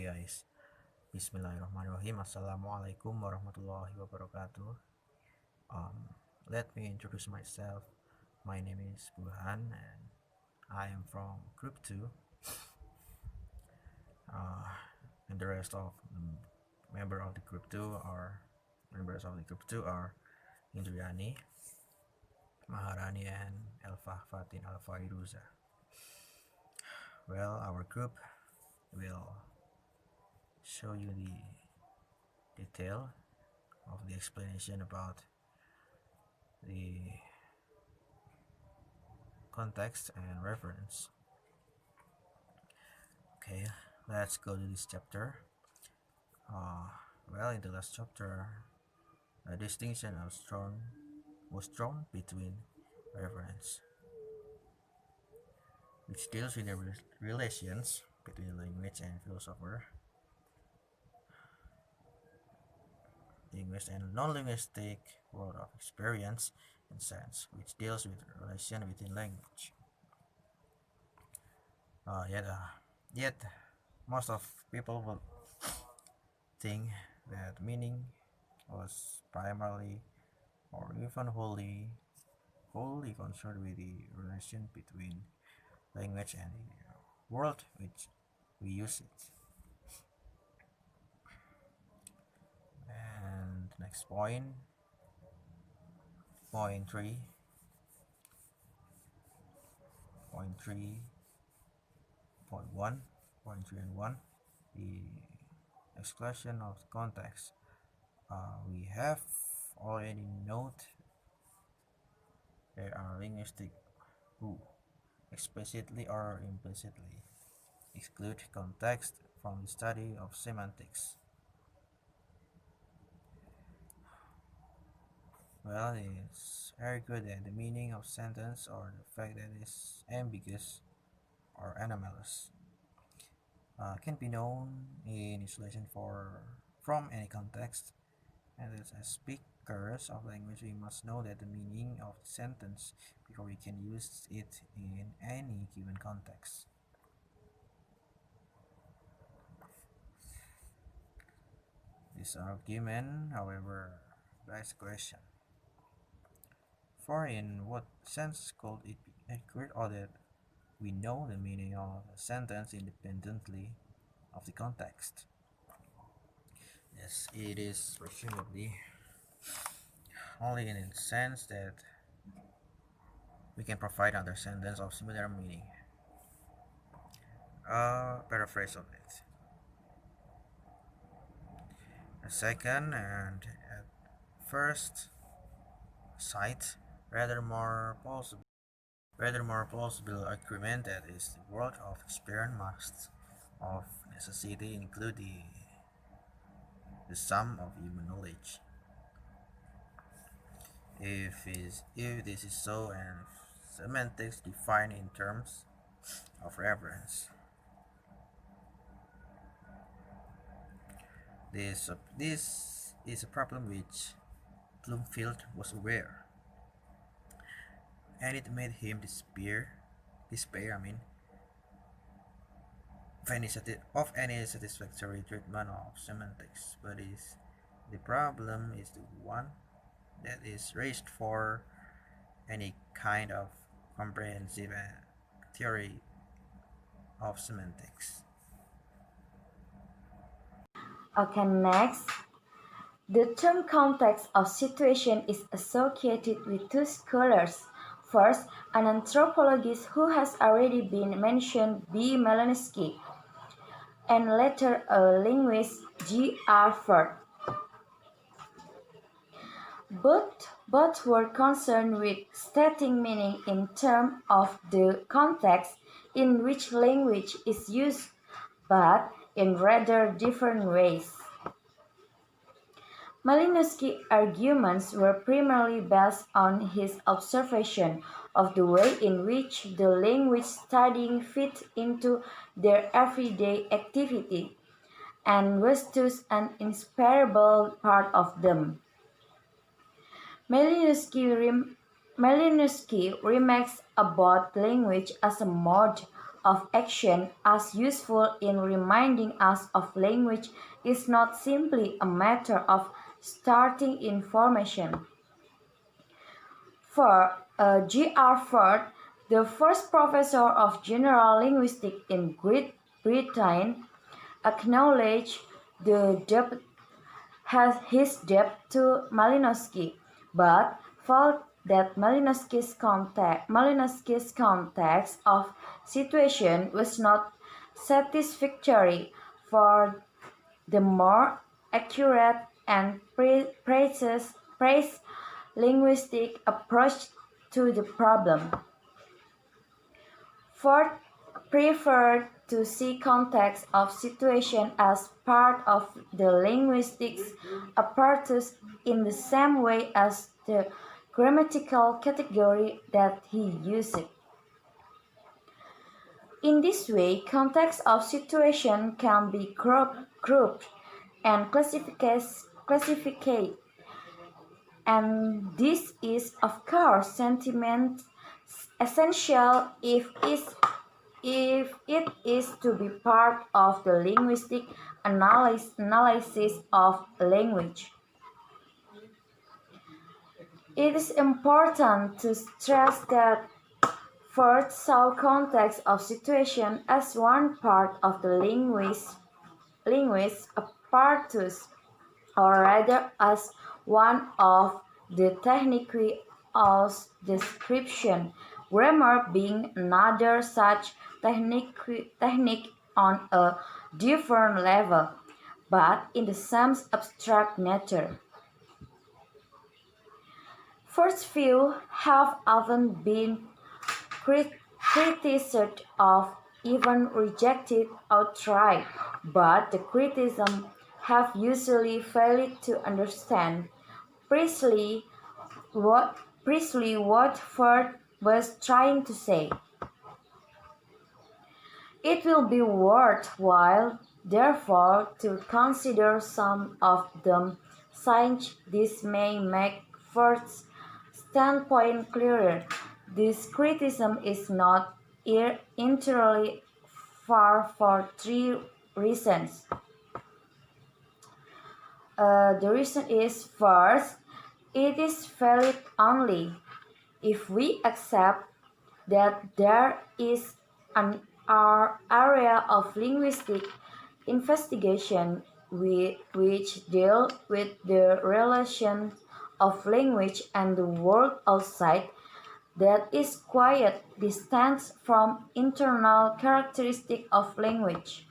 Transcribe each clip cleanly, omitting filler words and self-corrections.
Okay guys, Bismillahirrahmanirrahim. Assalamualaikum warahmatullahi wabarakatuh. Let me introduce myself. My name is Burhan and I am from Group 2. And the rest of the members of the Group 2 are Indriyani, Maharani, and Elvah, Fathin, Alfairuza. Well, our group will show you the detail of the explanation about the context and reference. Okay, let's go to this chapter. Well, in the last chapter, a distinction was drawn between reference, which deals with the relations between language and philosopher, linguist and non-linguistic world of experience and sense, which deals with the relation within language. Yet, most of people will think that meaning was primarily or even wholly concerned with the relation between language and the world which we use it. And next point 3. Point 3. Point 1. Point 3 and 1. The exclusion of context. We have already noted there are linguistics who explicitly or implicitly exclude context from the study of semantics. Well, it's very good that the meaning of sentence or the fact that it is ambiguous or anomalous can be known in isolation from any context, and as speakers of language we must know that the meaning of the sentence before we can use it in any given context. This argument, however, begs a question. For in what sense could it be accurate or that we know the meaning of a sentence independently of the context? Yes, it is presumably only in the sense that we can provide another sentence of similar meaning. A paraphrase of it. A second and at first sight rather more plausible argument that is the world of experience must of necessity include the sum of human knowledge. If this is so, and if semantics defined in terms of reference, this is a problem which Bloomfield was aware, and it made him despair of any satisfactory treatment of semantics. But the problem is the one that is raised for any kind of comprehensive theory of semantics. Okay, next. The term context of situation is associated with two scholars. First, an anthropologist who has already been mentioned, B. Malinowski, and later a linguist, G. R. Ford. Both were concerned with stating meaning in terms of the context in which language is used, but in rather different ways. Malinowski's arguments were primarily based on his observation of the way in which the language studying fit into their everyday activity, and was thus an inseparable part of them. Malinowski remarks about language as a mode of action as useful in reminding us of language is not simply a matter of starting information. For G.R. Ford, the first professor of general linguistics in Great Britain, acknowledged the debt his debt to Malinowski, but felt that Malinowski's context of situation was not satisfactory for the more accurate and precise linguistic approach to the problem. Ford preferred to see context of situation as part of the linguistics apparatus in the same way as the grammatical category that he used. In this way, context of situation can be grouped and classified, and this is of course sentiment essential if it is to be part of the linguistic analysis of language. It is important to stress that Ford saw context of situation as one part of the linguist apparatus, or rather as one of the techniques of description, grammar being another such technique on a different level, but in the same abstract nature. First view have often been criticized or even rejected outright, but the criticism have usually failed to understand precisely what Ford was trying to say. It will be worthwhile, therefore, to consider some of them, since this may make Ford's standpoint clearer. This criticism is not entirely far for three reasons. The reason is, first, it is valid only if we accept that there is an area of linguistic investigation which deal with the relation of language and the world outside that is quite distant from internal characteristics of language.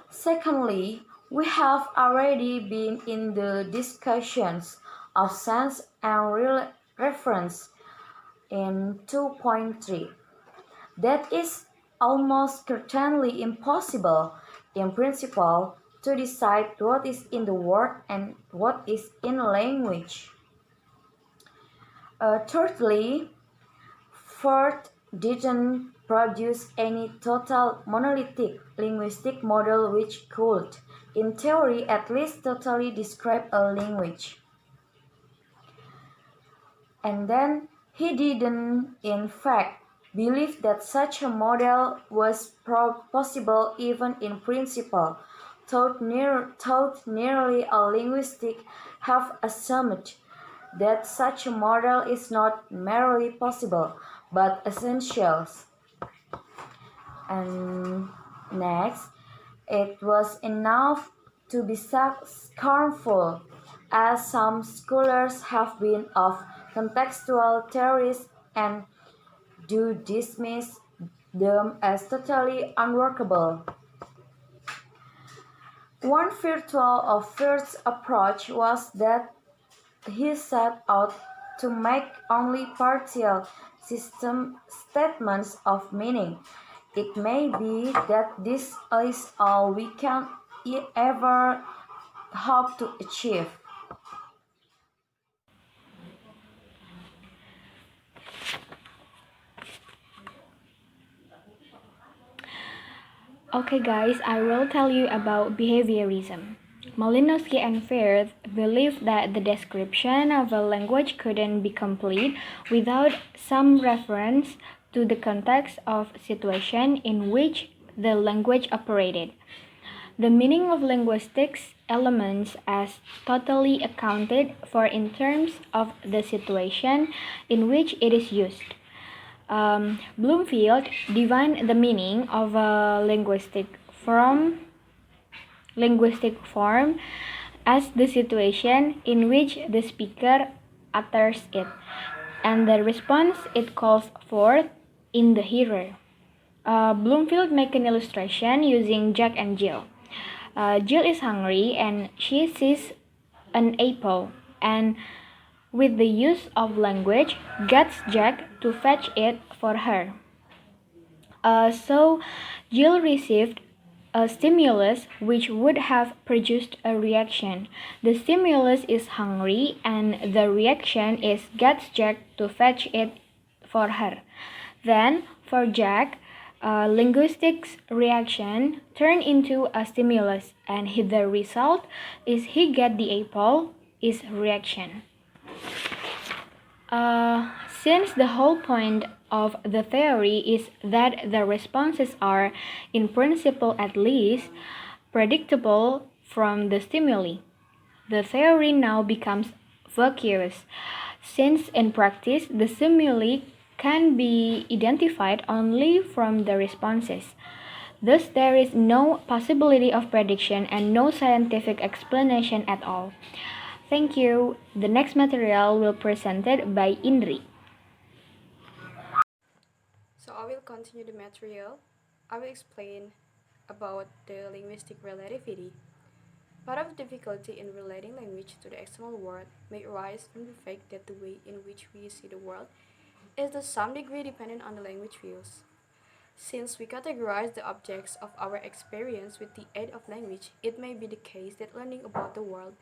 Secondly, we have already been in the discussions of sense and reference in 2.3. That is almost certainly impossible, in principle, to decide what is in the word and what is in language. Thirdly, Ford didn't produce any total monolithic linguistic model which could, in theory at least, totally describe a language. And then he didn't, in fact, believe that such a model was possible even in principle, though nearly all linguists have assumed that such a model is not merely possible, but essential. And next, it was enough to be scornful, as some scholars have been, of contextual theories and do dismiss them as totally unworkable. One virtue of Ford's approach was that he set out to make only partial statements of meaning. It may be that this is all we can ever hope to achieve. Okay guys, I will tell you about behaviorism. Malinowski and Firth believed that the description of a language couldn't be complete without some reference to the context of situation in which the language operated. The meaning of linguistics elements as totally accounted for in terms of the situation in which it is used. Bloomfield defined the meaning of a linguistic form as the situation in which the speaker utters it, and the response it calls forth in the hearer. Bloomfield make an illustration using Jack and Jill. Jill is hungry and she sees an apple, and with the use of language, gets Jack to fetch it for her. So Jill received a stimulus which would have produced a reaction. The stimulus is hungry, and the reaction is gets Jack to fetch it for her. Then, for Jack, linguistics reaction turn into a stimulus, and the result is he get the apple is reaction. Since the whole point of the theory is that the responses are, in principle at least, predictable from the stimuli, the theory now becomes vacuous, since in practice the stimuli can be identified only from the responses. Thus, there is no possibility of prediction and no scientific explanation at all. Thank you. The next material will presented by Indri. So I will continue the material. I will explain about the linguistic relativity. Part of the difficulty in relating language to the external world may arise from the fact that the way in which we see the world is to some degree dependent on the language we use. Since we categorize the objects of our experience with the aid of language, it may be the case that learning about the world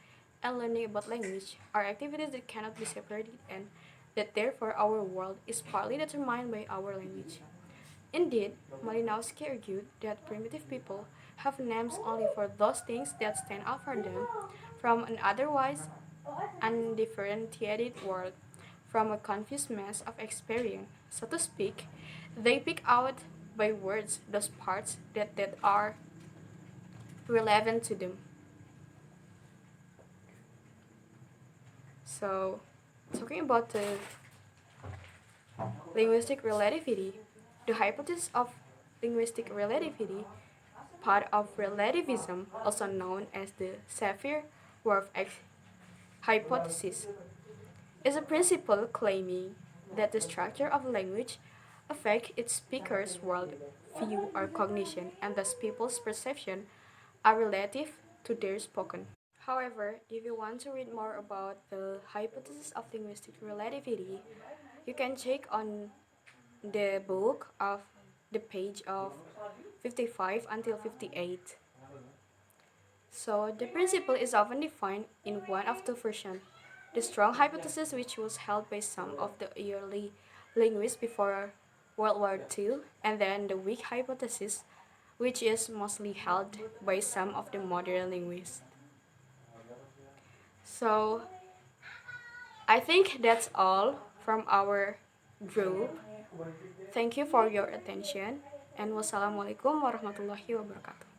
and learning about language are activities that cannot be separated, and that therefore our world is partly determined by our language. Indeed, Malinowski argued that primitive people have names only for those things that stand out for them from an otherwise undifferentiated world, from a confused mess of experience, so to speak. They pick out by words those parts that are relevant to them. So, talking about the linguistic relativity, the hypothesis of linguistic relativity, part of relativism, also known as the Sapir-Whorf hypothesis, is a principle claiming that the structure of language affects its speaker's world view or cognition, and thus people's perception are relative to their spoken. However, if you want to read more about the hypothesis of linguistic relativity, you can check on the book of the page of 55 until 58. So the principle is often defined in one of two versions: the strong hypothesis, which was held by some of the early linguists before World War II, and then the weak hypothesis, which is mostly held by some of the modern linguists. So I think that's all from our group. Thank you for your attention, and wassalamualaikum warahmatullahi wabarakatuh.